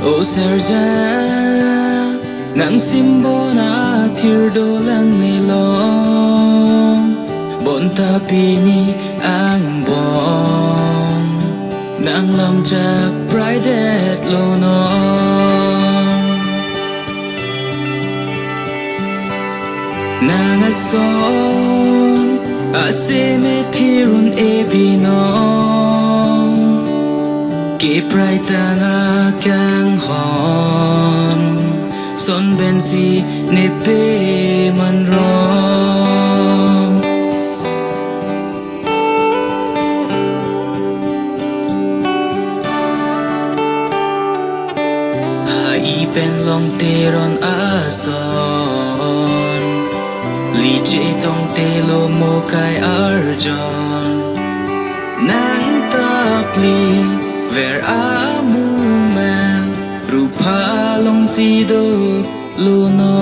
O serja nang simbona thirdo lang nilong bon tapini ang bong nang lamjak bridet lonong nang ason asime thirun ebinong ki praita nga kang hon son bensi nepe manrong hai pen long teron ason li che tong te lo mo kai arjon nang tapli ver amu man rupa long sido luno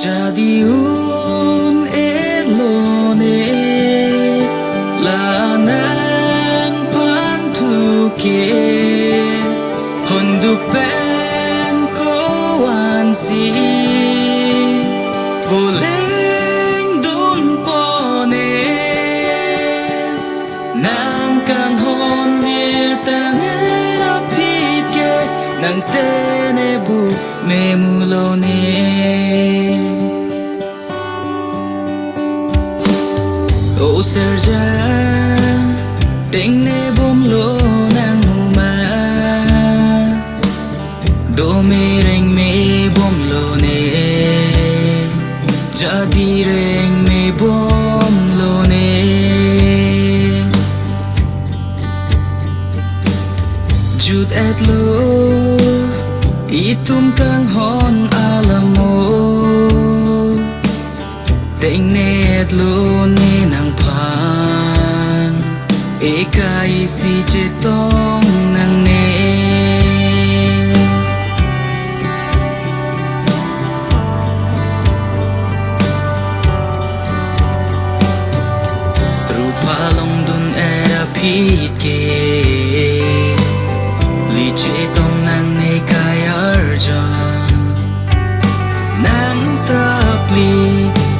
jadi un elone lanang pantuke hondu pen ko ansi voleng dun pone nang kang hon vir tangera pitke nang tenebu memulone o serja tengne bomlo nang uma do mereng me bomlo ne jadi reng me bomlo ne jud etlo itum kang hon alamo tengne etlo ne nang pan ekai si chetong nang ne rupa long dun era pitke li chetong nang ne kai arjan nang tapli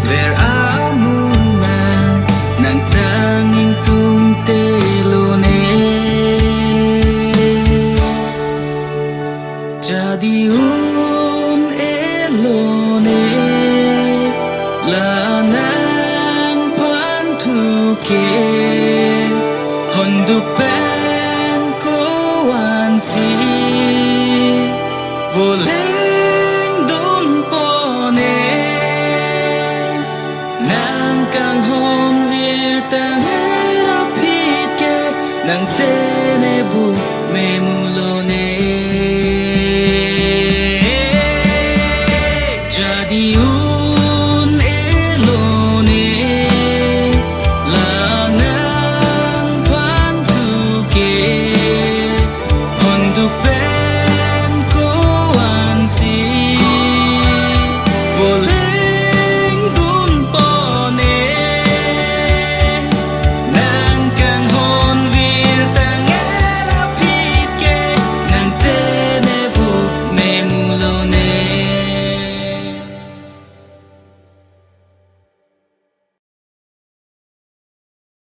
ver amu man nang tanging tung telone jadi un elone lanang pantuke hondu pen ko ansi voleng dun pone nang kang hon